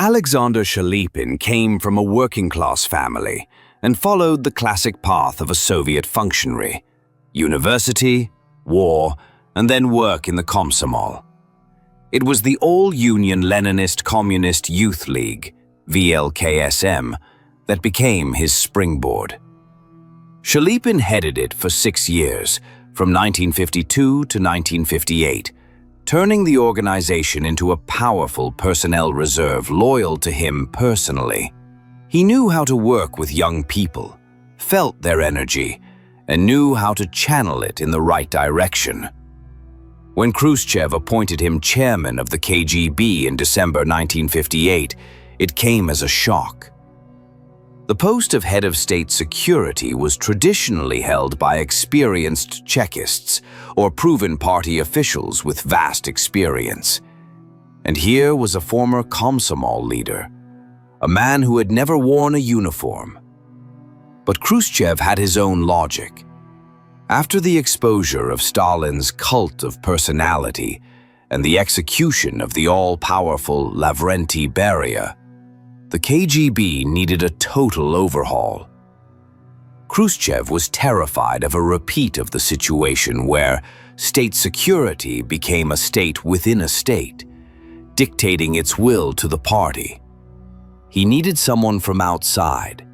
Alexander Shelepin came from a working-class family and followed the classic path of a Soviet functionary: university, war, and then work in the Komsomol. It was the All-Union Leninist Communist Youth League, VLKSM, that became his springboard. Shelepin headed it for 6 years, from 1952 to 1958, turning the organization into a powerful personnel reserve loyal to him personally. He knew how to work with young people, felt their energy, and knew how to channel it in the right direction. When Khrushchev appointed him chairman of the KGB in December 1958, it came as a shock. The post of head of state security was traditionally held by experienced Chekists or proven party officials with vast experience. And here was a former Komsomol leader, a man who had never worn a uniform. But Khrushchev had his own logic. After the exposure of Stalin's cult of personality and the execution of the all-powerful Lavrenti Beria, the KGB needed a total overhaul. Khrushchev was terrified of a repeat of the situation where state security became a state within a state, dictating its will to the party. He needed someone from outside,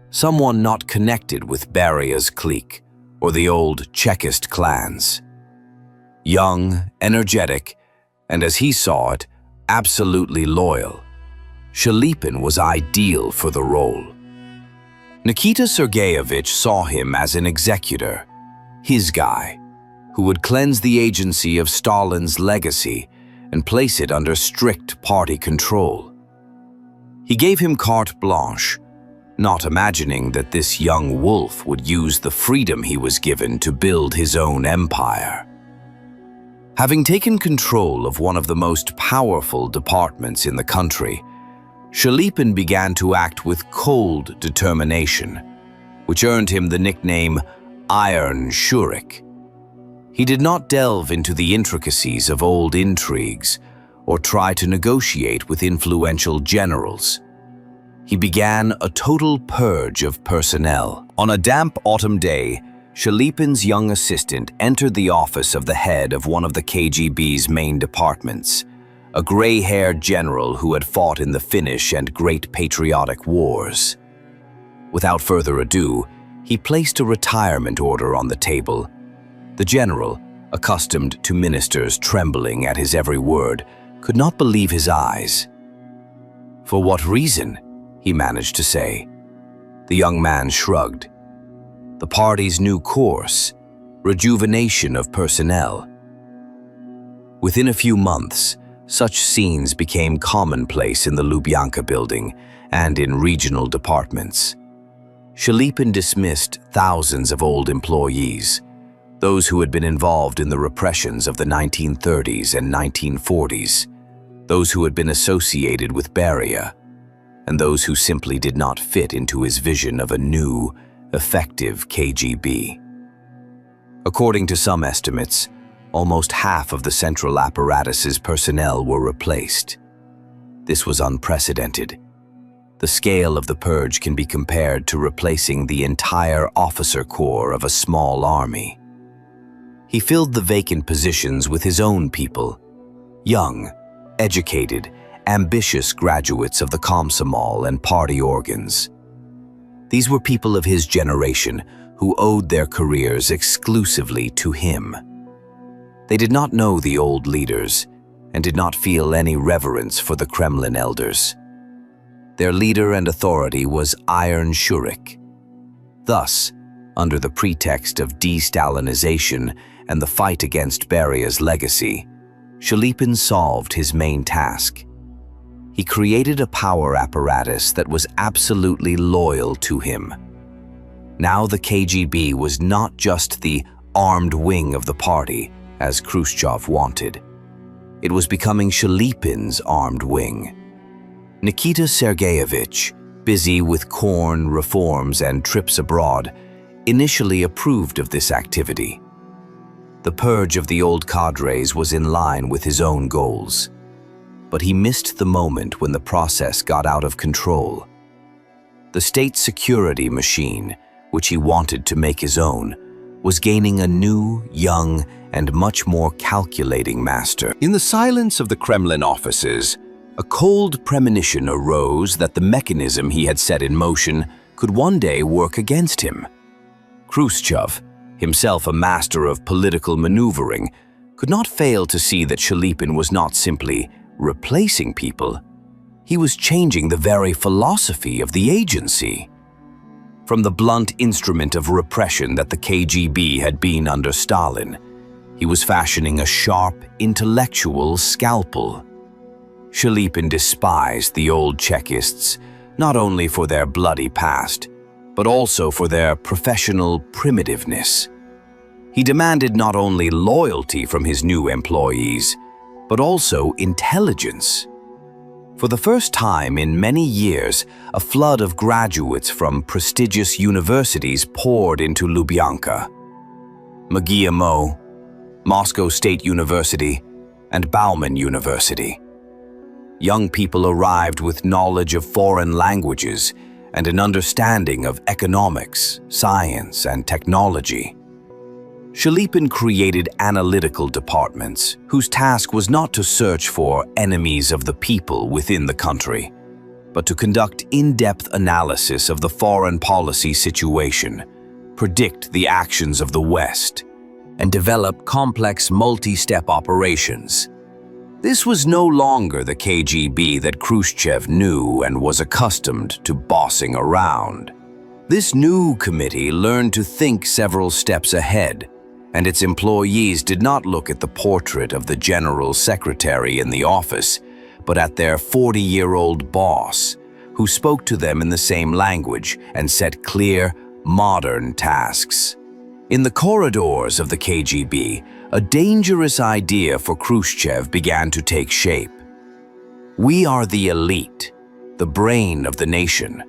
someone not connected with Beria's clique or the old Chekist clans. Young, energetic, and as he saw it, absolutely loyal, Shelepin was ideal for the role. Nikita Sergeyevich saw him as an executor, his guy, who would cleanse the agency of Stalin's legacy and place it under strict party control. He gave him carte blanche, not imagining that this young wolf would use the freedom he was given to build his own empire. Having taken control of one of the most powerful departments in the country, Shelepin began to act with cold determination, which earned him the nickname Iron Shurik. He did not delve into the intricacies of old intrigues or try to negotiate with influential generals. He began a total purge of personnel. On a damp autumn day, Shelepin's young assistant entered the office of the head of one of the KGB's main departments, a gray-haired general who had fought in the Finnish and Great Patriotic Wars. Without further ado, he placed a retirement order on the table. The general, accustomed to ministers trembling at his every word, could not believe his eyes. "For what reason?" he managed to say. The young man shrugged. The party's new course, rejuvenation of personnel. Within a few months, such scenes became commonplace in the Lubyanka building and in regional departments. Shelepin dismissed thousands of old employees, those who had been involved in the repressions of the 1930s and 1940s, those who had been associated with Beria, and those who simply did not fit into his vision of a new, effective KGB. According to some estimates, almost half of the central apparatus's personnel were replaced. This was unprecedented. The scale of the purge can be compared to replacing the entire officer corps of a small army. He filled the vacant positions with his own people, young, educated, ambitious graduates of the Komsomol and party organs. These were people of his generation who owed their careers exclusively to him. They did not know the old leaders and did not feel any reverence for the Kremlin elders. Their leader and authority was Iron Shurik. Thus, under the pretext of de-Stalinization and the fight against Beria's legacy, Shelepin solved his main task. He created a power apparatus that was absolutely loyal to him. Now the KGB was not just the armed wing of the party, as Khrushchev wanted. It was becoming Shelepin's armed wing. Nikita Sergeyevich, busy with corn, reforms, and trips abroad, initially approved of this activity. The purge of the old cadres was in line with his own goals. but he missed the moment when the process got out of control. The state security machine, which he wanted to make his own, was gaining a new, young, and much more calculating master. In the silence of the Kremlin offices, a cold premonition arose that the mechanism he had set in motion could one day work against him. Khrushchev, himself a master of political maneuvering, could not fail to see that Shelepin was not simply replacing people, he was changing the very philosophy of the agency. From the blunt instrument of repression that the KGB had been under Stalin, he was fashioning a sharp, intellectual scalpel. Shelepin despised the old Chekists, not only for their bloody past, but also for their professional primitiveness. He demanded not only loyalty from his new employees, but also intelligence. For the first time in many years, a flood of graduates from prestigious universities poured into Lubyanka. MGIMO, Moscow State University, and Bauman University. Young people arrived with knowledge of foreign languages and an understanding of economics, science, and technology. Shelepin created analytical departments whose task was not to search for enemies of the people within the country, but to conduct in-depth analysis of the foreign policy situation, predict the actions of the West, and develop complex multi-step operations. This was no longer the KGB that Khrushchev knew and was accustomed to bossing around. This new committee learned to think several steps ahead, and its employees did not look at the portrait of the general secretary in the office, but at their 40-year-old boss, who spoke to them in the same language and set clear, modern tasks. In the corridors of the KGB, a dangerous idea for Khrushchev began to take shape. We are the elite, the brain of the nation,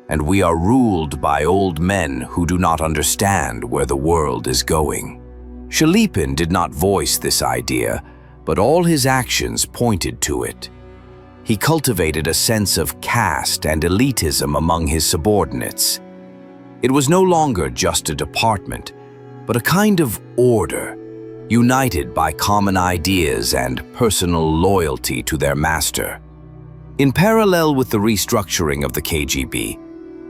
and we are ruled by old men who do not understand where the world is going. Shelepin did not voice this idea, but all his actions pointed to it. He cultivated a sense of caste and elitism among his subordinates. It was no longer just a department, but a kind of order, united by common ideas and personal loyalty to their master. In parallel with the restructuring of the KGB,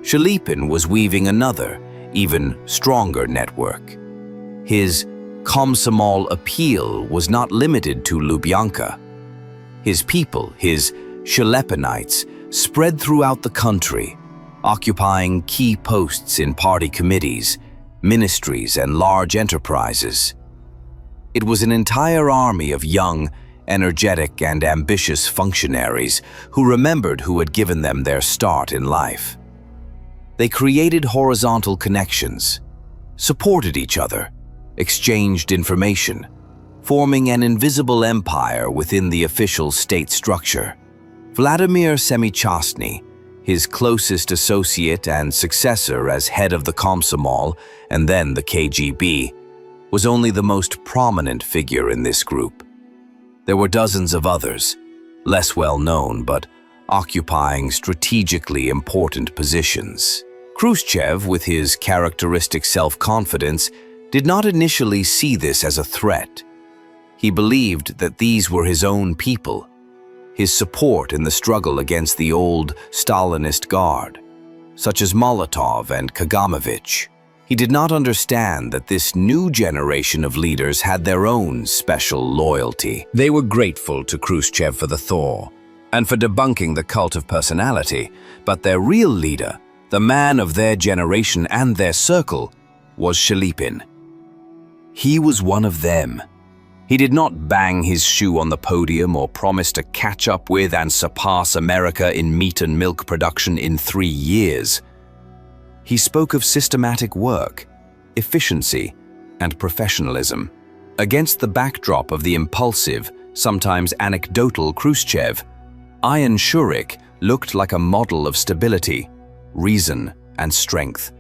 Shelepin was weaving another, even stronger network. His Komsomol appeal was not limited to Lubyanka. His people, his Shelepinites, spread throughout the country, occupying key posts in party committees, ministries, and large enterprises. It was an entire army of young, energetic, and ambitious functionaries who remembered who had given them their start in life. They created horizontal connections, supported each other, exchanged information, forming an invisible empire within the official state structure. Vladimir Semichastny, his closest associate and successor as head of the Komsomol and then the KGB, was only the most prominent figure in this group. There were dozens of others, less well known but occupying strategically important positions. Khrushchev, with his characteristic self-confidence, did not initially see this as a threat. He believed that these were his own people, his support in the struggle against the old Stalinist guard, such as Molotov and Kagamovich. He did not understand that this new generation of leaders had their own special loyalty. They were grateful to Khrushchev for the thaw and for debunking the cult of personality, but their real leader, the man of their generation and their circle, was Shelepin. He was one of them. He did not bang his shoe on the podium or promise to catch up with and surpass America in meat and milk production in 3 years. He spoke of systematic work, efficiency, and professionalism. Against the backdrop of the impulsive, sometimes anecdotal Khrushchev, Iron Shurik looked like a model of stability, reason, and strength.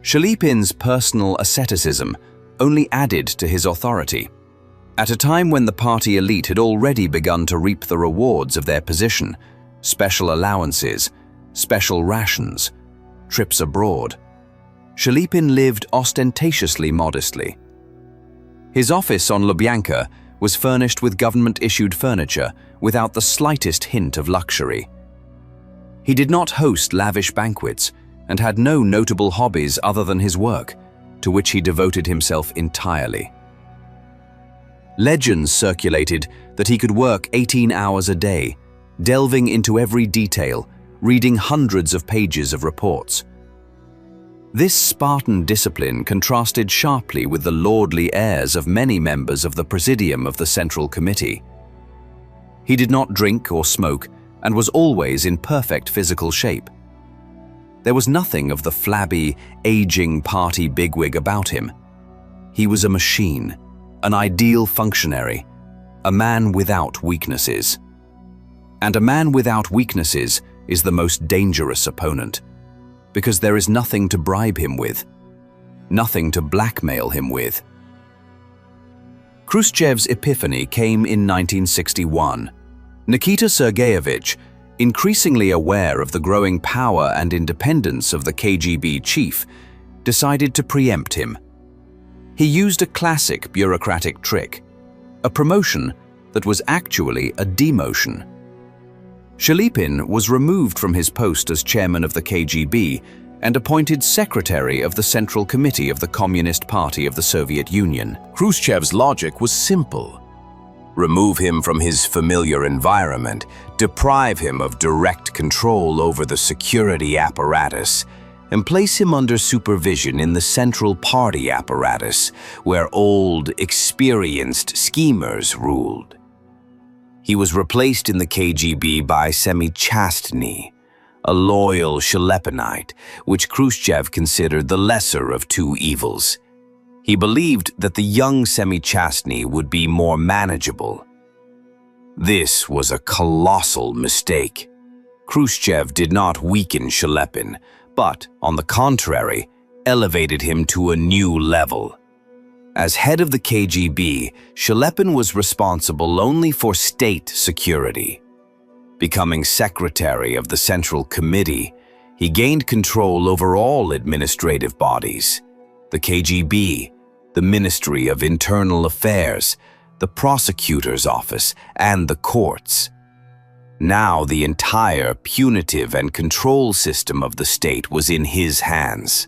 Shelepin's personal asceticism only added to his authority. At a time when the party elite had already begun to reap the rewards of their position, special allowances, special rations, trips abroad, Shelepin lived ostentatiously modestly. His office on Lubyanka was furnished with government-issued furniture without the slightest hint of luxury. He did not host lavish banquets and had no notable hobbies other than his work, to which he devoted himself entirely. Legends circulated that he could work 18 hours a day, delving into every detail, reading hundreds of pages of reports. This Spartan discipline contrasted sharply with the lordly airs of many members of the Presidium of the Central Committee. He did not drink or smoke and was always in perfect physical shape. There was nothing of the flabby, aging party bigwig about him. He was a machine, an ideal functionary, a man without weaknesses. And a man without weaknesses is the most dangerous opponent, because there is nothing to bribe him with, nothing to blackmail him with. Khrushchev's epiphany came in 1961. Nikita Sergeyevich, increasingly aware of the growing power and independence of the KGB chief, decided to preempt him. He used a classic bureaucratic trick, a promotion that was actually a demotion. Shelepin was removed from his post as chairman of the KGB and appointed secretary of the Central Committee of the Communist Party of the Soviet Union. Khrushchev's logic was simple. Remove him from his familiar environment, deprive him of direct control over the security apparatus, and place him under supervision in the central party apparatus, where old, experienced schemers ruled. He was replaced in the KGB by Semi-Chastny, a loyal Shelepinite, which Khrushchev considered the lesser of two evils. He believed that the young Semi-Chastny would be more manageable. This was a colossal mistake. Khrushchev did not weaken Shelepin, but, on the contrary, elevated him to a new level. As head of the KGB, Shelepin was responsible only for state security. Becoming secretary of the Central Committee, he gained control over all administrative bodies: the KGB, the Ministry of Internal Affairs, the Prosecutor's Office, and the courts. Now the entire punitive and control system of the state was in his hands.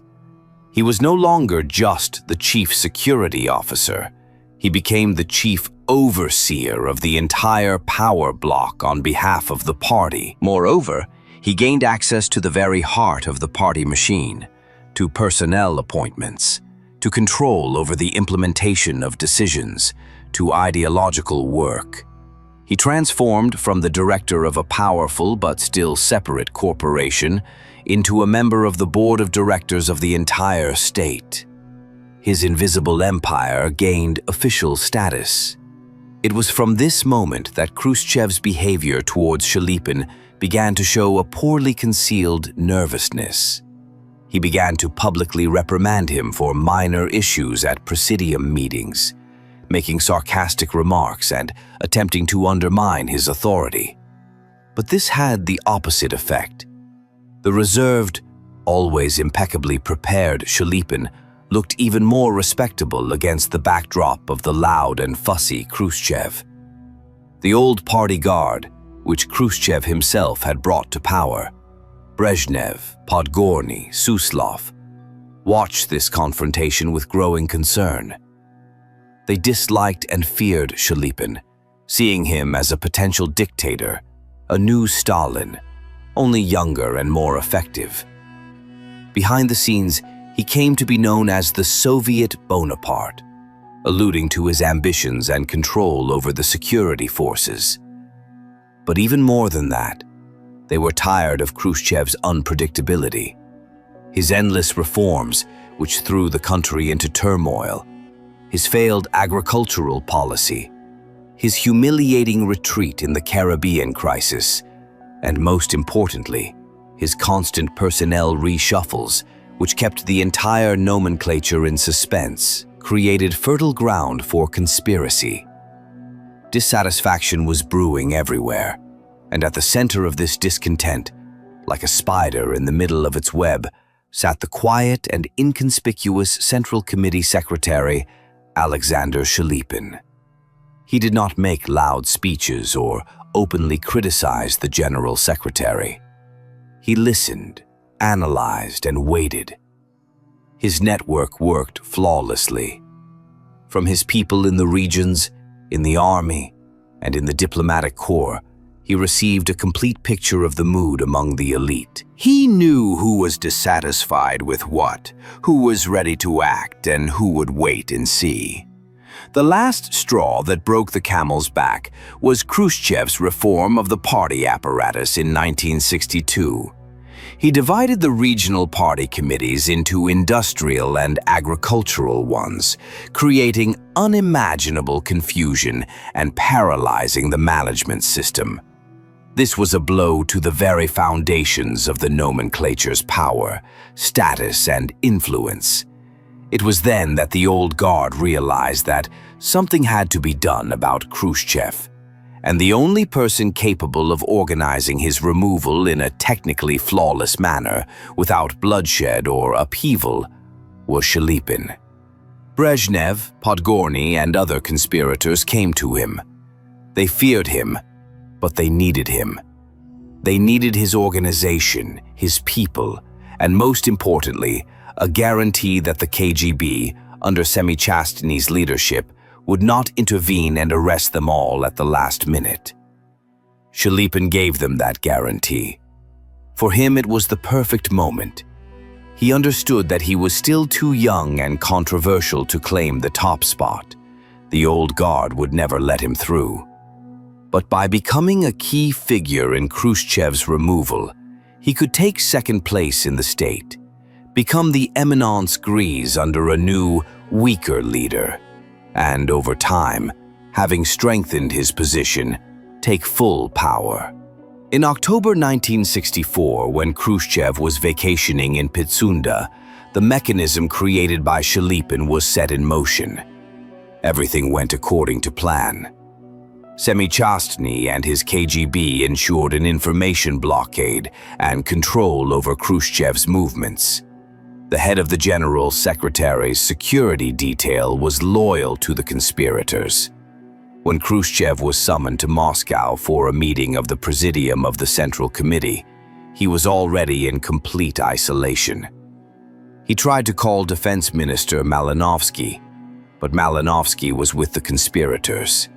He was no longer just the chief security officer. He became the chief overseer of the entire power block on behalf of the party. Moreover, he gained access to the very heart of the party machine, to personnel appointments, to control over the implementation of decisions, to ideological work. He transformed from the director of a powerful but still separate corporation into a member of the board of directors of the entire state. His invisible empire gained official status. It was from this moment that Khrushchev's behavior towards Shelepin began to show a poorly concealed nervousness. He began to publicly reprimand him for minor issues at presidium meetings, making sarcastic remarks and attempting to undermine his authority. But this had the opposite effect. The reserved, always impeccably prepared Shelepin looked even more respectable against the backdrop of the loud and fussy Khrushchev. The old party guard, which Khrushchev himself had brought to power, Brezhnev, Podgorny, Suslov, watched this confrontation with growing concern. They disliked and feared Shelepin, seeing him as a potential dictator, a new Stalin, only younger and more effective. Behind the scenes, he came to be known as the Soviet Bonaparte, alluding to his ambitions and control over the security forces. But even more than that, they were tired of Khrushchev's unpredictability, his endless reforms which threw the country into turmoil, his failed agricultural policy, his humiliating retreat in the Caribbean crisis, and most importantly, his constant personnel reshuffles, which kept the entire nomenclature in suspense, created fertile ground for conspiracy. Dissatisfaction was brewing everywhere, and at the center of this discontent, like a spider in the middle of its web, sat the quiet and inconspicuous Central Committee Secretary, Alexander Shelepin. He did not make loud speeches or openly criticize the General Secretary. He listened, analyzed, and waited. His network worked flawlessly. From his people in the regions, in the army, and in the diplomatic corps, he received a complete picture of the mood among the elite. He knew who was dissatisfied with what, who was ready to act, and who would wait and see. The last straw that broke the camel's back was Khrushchev's reform of the party apparatus in 1962. He divided the regional party committees into industrial and agricultural ones, creating unimaginable confusion and paralyzing the management system. This was a blow to the very foundations of the nomenclature's power, status, and influence. It was then that the old guard realized that something had to be done about Khrushchev, and the only person capable of organizing his removal in a technically flawless manner, without bloodshed or upheaval, was Shelepin. Brezhnev, Podgorny, and other conspirators came to him. They feared him, but they needed him. They needed his organization, his people, and most importantly, a guarantee that the KGB, under Semikhastyny's leadership, would not intervene and arrest them all at the last minute. Shelepin gave them that guarantee. For him, it was the perfect moment. He understood that he was still too young and controversial to claim the top spot. The old guard would never let him through. But by becoming a key figure in Khrushchev's removal, he could take second place in the state, become the eminence grise under a new, weaker leader, and over time, having strengthened his position, take full power. In October 1964, when Khrushchev was vacationing in Pitsunda, the mechanism created by Shelepin was set in motion. Everything went according to plan. Semikhastyny and his KGB ensured an information blockade and control over Khrushchev's movements. The head of the General Secretary's security detail was loyal to the conspirators. When Khrushchev was summoned to Moscow for a meeting of the Presidium of the Central Committee, he was already in complete isolation. He tried to call Defense Minister Malinovsky, but Malinovsky was with the conspirators.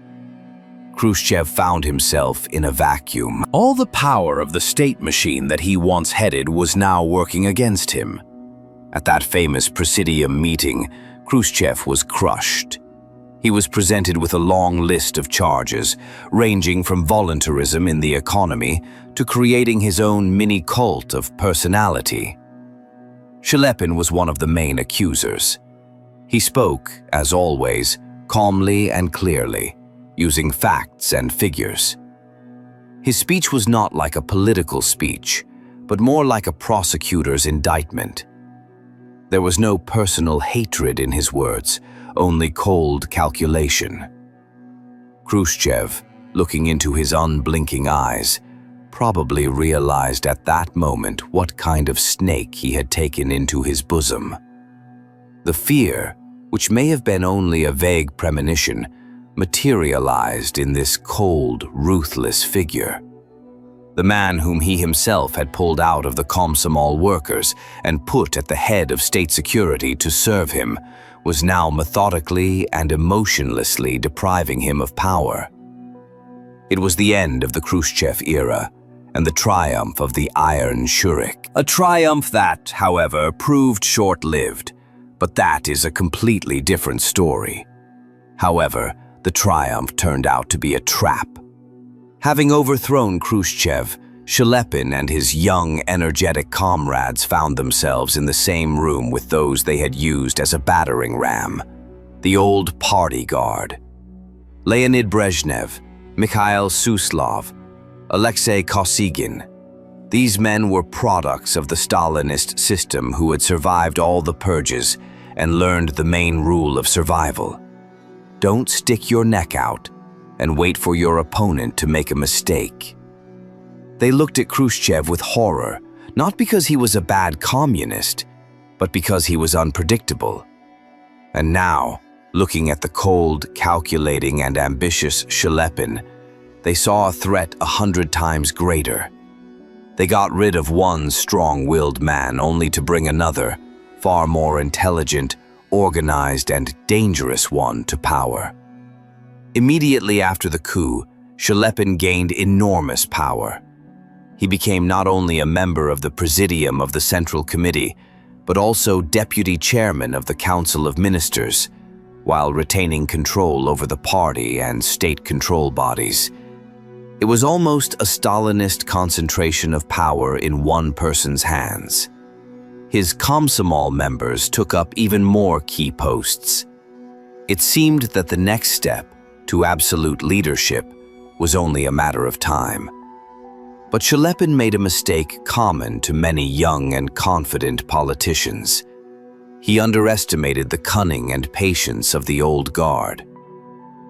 Khrushchev found himself in a vacuum. All the power of the state machine that he once headed was now working against him. At that famous Presidium meeting, Khrushchev was crushed. He was presented with a long list of charges, ranging from voluntarism in the economy to creating his own mini-cult of personality. Shelepin was one of the main accusers. He spoke, as always, calmly and clearly, using facts and figures. His speech was not like a political speech, but more like a prosecutor's indictment. There was no personal hatred in his words, only cold calculation. Khrushchev, looking into his unblinking eyes, probably realized at that moment what kind of snake he had taken into his bosom. The fear, which may have been only a vague premonition, materialized in this cold, ruthless figure. The man whom he himself had pulled out of the Komsomol workers and put at the head of state security to serve him was now methodically and emotionlessly depriving him of power. It was the end of the Khrushchev era and the triumph of the Iron Shurik. A triumph that, however, proved short-lived, but that is a completely different story. However, the triumph turned out to be a trap. Having overthrown Khrushchev, Shelepin and his young, energetic comrades found themselves in the same room with those they had used as a battering ram, the old party guard. Leonid Brezhnev, Mikhail Suslov, Alexei Kosygin. These men were products of the Stalinist system who had survived all the purges and learned the main rule of survival. Don't stick your neck out, and wait for your opponent to make a mistake. They looked at Khrushchev with horror, not because he was a bad communist, but because he was unpredictable. And now, looking at the cold, calculating, and ambitious Shelepin, they saw a threat 100 times greater. They got rid of one strong-willed man only to bring another, far more intelligent, organized, and dangerous one to power. Immediately after the coup, Shelepin gained enormous power. He became not only a member of the Presidium of the Central Committee, but also deputy chairman of the Council of Ministers, while retaining control over the party and state control bodies. It was almost a Stalinist concentration of power in one person's hands. His Komsomol members took up even more key posts. It seemed that the next step to absolute leadership was only a matter of time. But Shelepin made a mistake common to many young and confident politicians. He underestimated the cunning and patience of the old guard.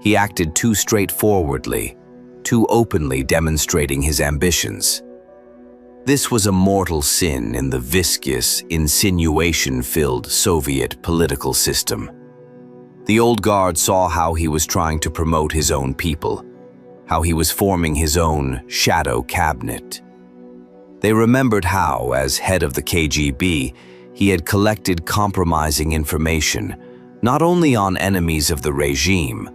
He acted too straightforwardly, too openly demonstrating his ambitions. This was a mortal sin in the viscous, insinuation-filled Soviet political system. The old guard saw how he was trying to promote his own people, how he was forming his own shadow cabinet. They remembered how, as head of the KGB, he had collected compromising information, not only on enemies of the regime,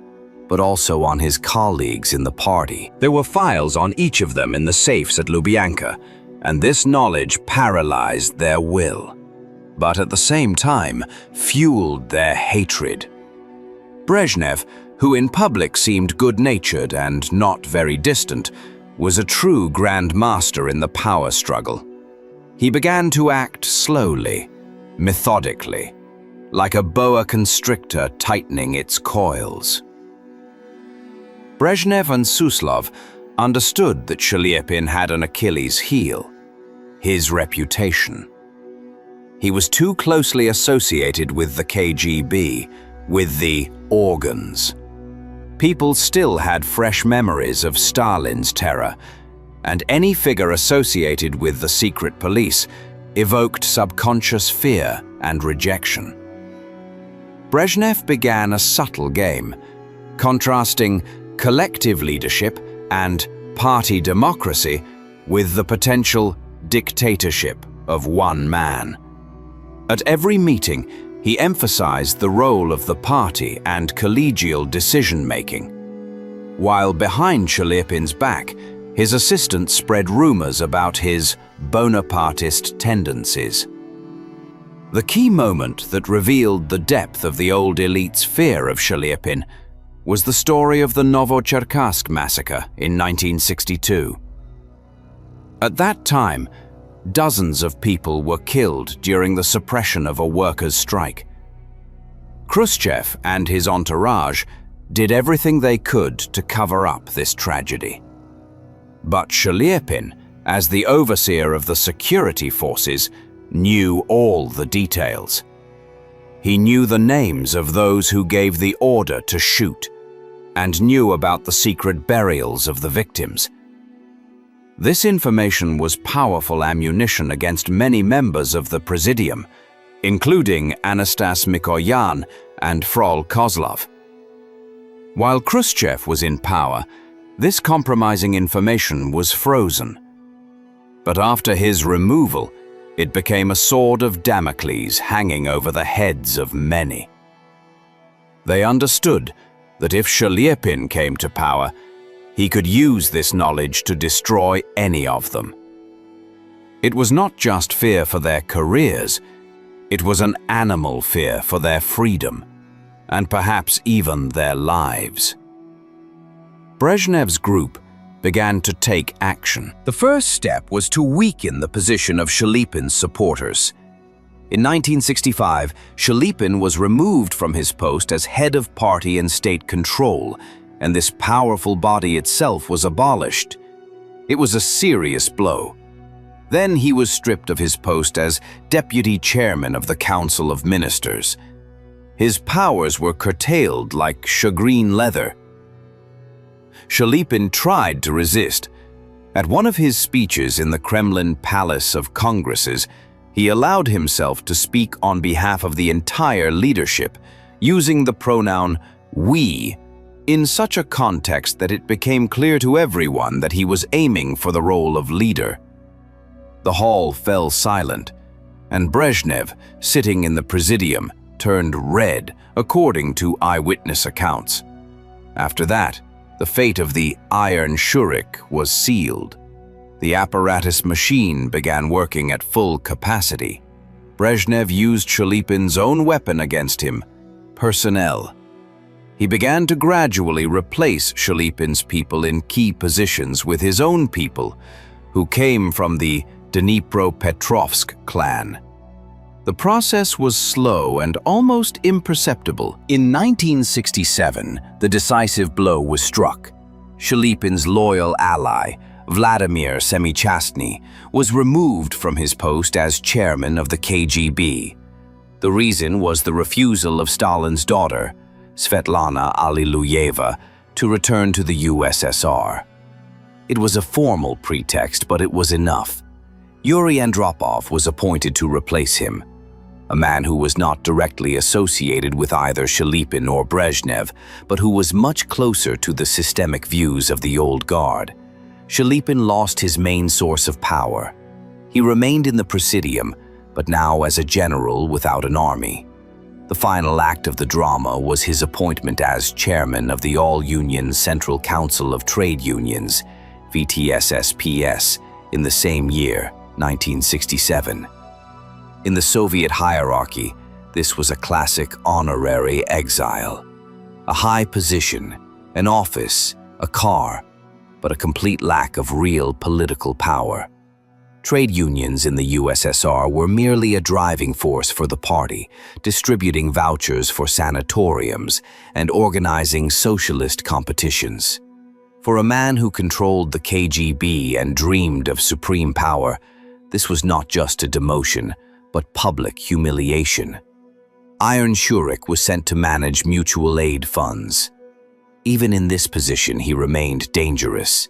but also on his colleagues in the party. There were files on each of them in the safes at Lubyanka, and this knowledge paralyzed their will, but at the same time fueled their hatred. Brezhnev, who in public seemed good-natured and not very distant, was a true grand master in the power struggle. He began to act slowly, methodically, like a boa constrictor tightening its coils. Brezhnev and Suslov understood that Shelepin had an Achilles heel: his reputation. He was too closely associated with the KGB, with the organs. People still had fresh memories of Stalin's terror, and any figure associated with the secret police evoked subconscious fear and rejection. Brezhnev began a subtle game, contrasting collective leadership and party democracy with the potential dictatorship of one man. At every meeting, he emphasized the role of the party and collegial decision-making. While behind Shelepin's back, his assistants spread rumors about his Bonapartist tendencies. The key moment that revealed the depth of the old elite's fear of Shelepin was the story of the Novocherkassk massacre in 1962. At that time, dozens of people were killed during the suppression of a workers' strike. Khrushchev and his entourage did everything they could to cover up this tragedy. But Shelepin, as the overseer of the security forces, knew all the details. He knew the names of those who gave the order to shoot, and knew about the secret burials of the victims. This information was powerful ammunition against many members of the Presidium, including Anastas Mikoyan and Frol Kozlov. While Khrushchev was in power, this compromising information was frozen. But after his removal, it became a sword of Damocles hanging over the heads of many. They understood that if Shelepin came to power, he could use this knowledge to destroy any of them. It was not just fear for their careers, it was an animal fear for their freedom, and perhaps even their lives. Brezhnev's group began to take action. The first step was to weaken the position of Shelepin's supporters. In 1965, Shelepin was removed from his post as head of party and state control, and this powerful body itself was abolished. It was a serious blow. Then he was stripped of his post as deputy chairman of the Council of Ministers. His powers were curtailed like shagreen leather. Shelepin tried to resist. At one of his speeches in the Kremlin Palace of Congresses, he allowed himself to speak on behalf of the entire leadership, using the pronoun we, in such a context that it became clear to everyone that he was aiming for the role of leader. The hall fell silent, and Brezhnev, sitting in the presidium, turned red, according to eyewitness accounts. After that, the fate of the Iron Shurik was sealed. The apparatus machine began working at full capacity. Brezhnev used Shelepin's own weapon against him, personnel. He began to gradually replace Shelepin's people in key positions with his own people, who came from the Dnipropetrovsk clan. The process was slow and almost imperceptible. In 1967, the decisive blow was struck. Shelepin's loyal ally, Vladimir Semichastny, was removed from his post as chairman of the KGB. The reason was the refusal of Stalin's daughter, Svetlana Alliluyeva, to return to the USSR. It was a formal pretext, but it was enough. Yuri Andropov was appointed to replace him, a man who was not directly associated with either Shelepin or Brezhnev, but who was much closer to the systemic views of the old guard. Shelepin lost his main source of power. He remained in the Presidium, but now as a general without an army. The final act of the drama was his appointment as chairman of the All-Union Central Council of Trade Unions, VTSSPS, in the same year, 1967. In the Soviet hierarchy, this was a classic honorary exile. A high position, an office, a car, but a complete lack of real political power. Trade unions in the USSR were merely a driving force for the party, distributing vouchers for sanatoriums and organizing socialist competitions. For a man who controlled the KGB and dreamed of supreme power, this was not just a demotion, but public humiliation. Iron Shurik was sent to manage mutual aid funds. Even in this position, he remained dangerous.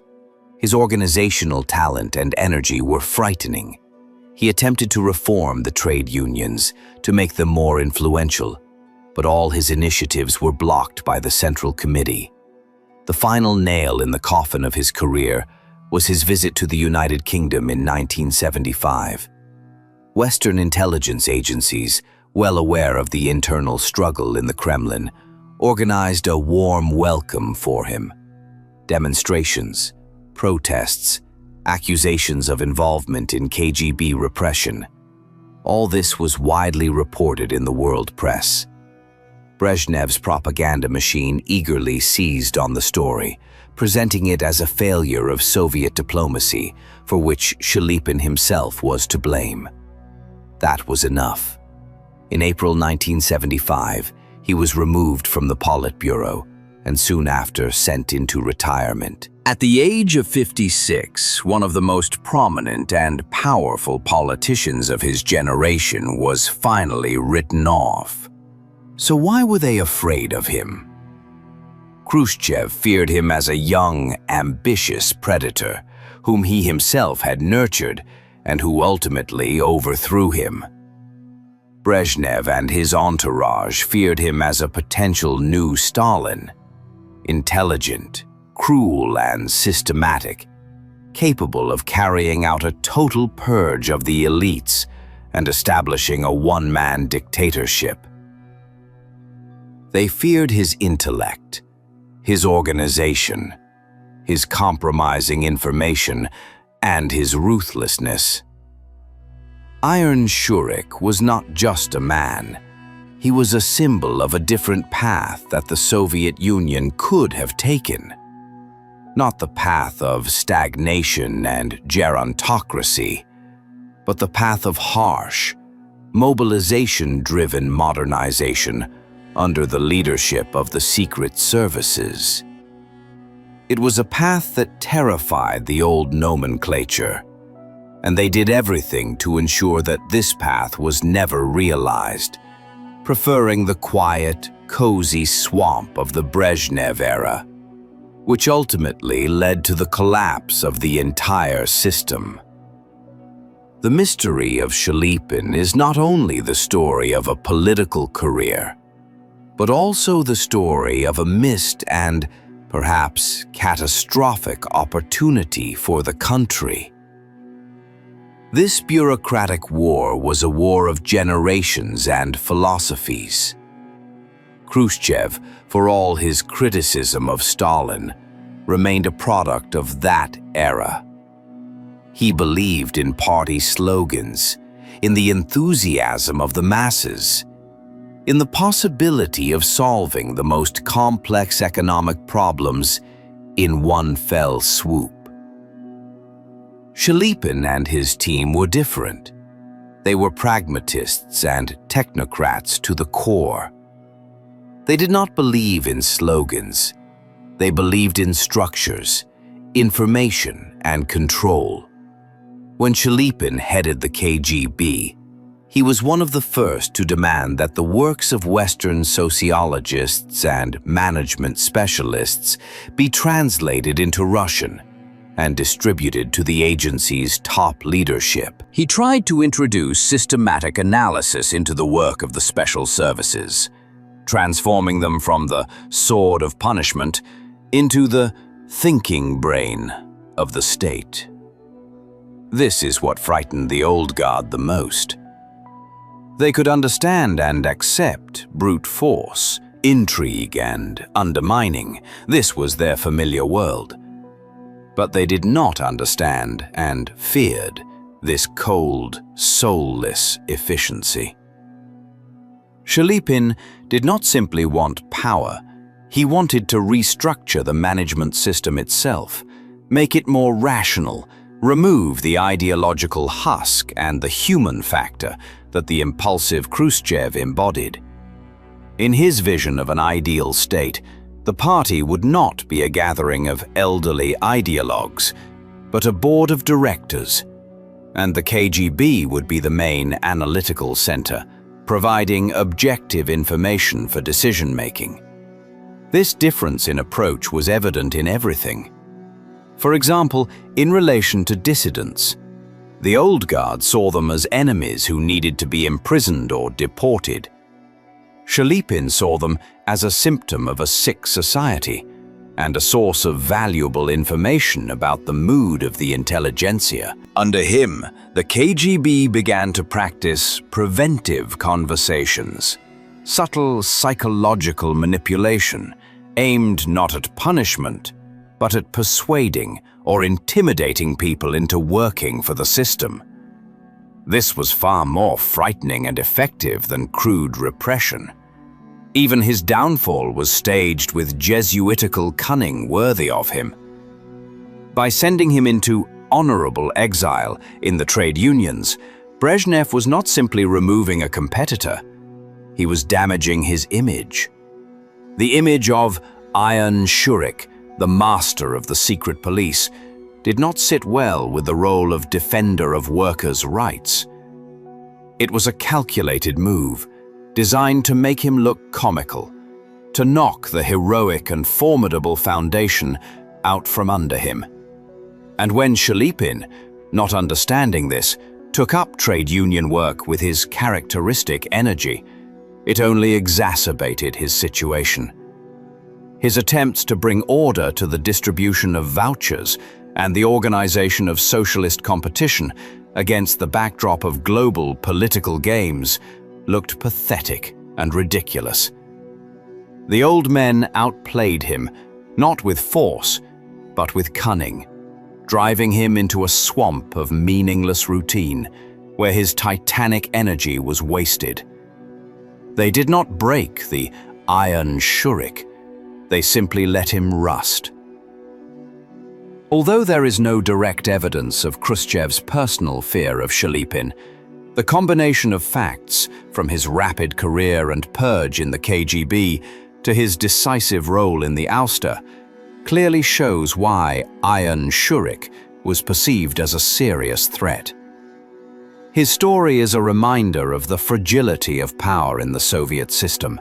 His organizational talent and energy were frightening. He attempted to reform the trade unions, to make them more influential, but all his initiatives were blocked by the Central Committee. The final nail in the coffin of his career was his visit to the United Kingdom in 1975. Western intelligence agencies, well aware of the internal struggle in the Kremlin, organized a warm welcome for him. Demonstrations, protests, accusations of involvement in KGB repression. All this was widely reported in the world press. Brezhnev's propaganda machine eagerly seized on the story, presenting it as a failure of Soviet diplomacy for which Shelepin himself was to blame. That was enough. In April 1975, he was removed from the Politburo and soon after sent into retirement. At the age of 56, one of the most prominent and powerful politicians of his generation was finally written off. So why were they afraid of him? Khrushchev feared him as a young, ambitious predator, whom he himself had nurtured and who ultimately overthrew him. Brezhnev and his entourage feared him as a potential new Stalin, intelligent, cruel and systematic, capable of carrying out a total purge of the elites and establishing a one-man dictatorship. They feared his intellect, his organization, his compromising information, and his ruthlessness. Iron Shurik was not just a man. He was a symbol of a different path that the Soviet Union could have taken. Not the path of stagnation and gerontocracy, but the path of harsh, mobilization-driven modernization under the leadership of the secret services. It was a path that terrified the old nomenclature, and they did everything to ensure that this path was never realized, preferring the quiet, cozy swamp of the Brezhnev era. which ultimately led to the collapse of the entire system. The mystery of Shelepin is not only the story of a political career, but also the story of a missed and perhaps catastrophic opportunity for the country. This bureaucratic war was a war of generations and philosophies. Khrushchev, for all his criticism of Stalin, remained a product of that era. He believed in party slogans, in the enthusiasm of the masses, in the possibility of solving the most complex economic problems in one fell swoop. Shelepin and his team were different. They were pragmatists and technocrats to the core. They did not believe in slogans. They believed in structures, information, and control. When Shelepin headed the KGB, he was one of the first to demand that the works of Western sociologists and management specialists be translated into Russian and distributed to the agency's top leadership. He tried to introduce systematic analysis into the work of the special services, transforming them from the sword of punishment into the thinking brain of the state. This is what frightened the old guard the most. They could understand and accept brute force, intrigue, and undermining. This was their familiar world. But they did not understand and feared this cold, soulless efficiency. Shelepin did not simply want power. He wanted to restructure the management system itself, make it more rational, remove the ideological husk and the human factor that the impulsive Khrushchev embodied. In his vision of an ideal state, the party would not be a gathering of elderly ideologues, but a board of directors, and the KGB would be the main analytical center, providing objective information for decision-making. This difference in approach was evident in everything. For example, in relation to dissidents, the old guard saw them as enemies who needed to be imprisoned or deported. Shelepin saw them as a symptom of a sick society and a source of valuable information about the mood of the intelligentsia. Under him, the KGB began to practice preventive conversations, subtle psychological manipulation aimed not at punishment, but at persuading or intimidating people into working for the system. This was far more frightening and effective than crude repression. Even his downfall was staged with Jesuitical cunning worthy of him. By sending him into honorable exile in the trade unions, Brezhnev was not simply removing a competitor, he was damaging his image. The image of Iron Shurik, the master of the secret police, did not sit well with the role of defender of workers' rights. It was a calculated move, designed to make him look comical, to knock the heroic and formidable foundation out from under him. And when Shelepin, not understanding this, took up trade union work with his characteristic energy, it only exacerbated his situation. His attempts to bring order to the distribution of vouchers and the organization of socialist competition against the backdrop of global political games looked pathetic and ridiculous. The old men outplayed him, not with force, but with cunning, driving him into a swamp of meaningless routine where his titanic energy was wasted. They did not break the Iron Shurik, they simply let him rust. Although there is no direct evidence of Khrushchev's personal fear of Shelepin, the combination of facts, from his rapid career and purge in the KGB to his decisive role in the ouster, clearly shows why Iron Shurik was perceived as a serious threat. His story is a reminder of the fragility of power in the Soviet system,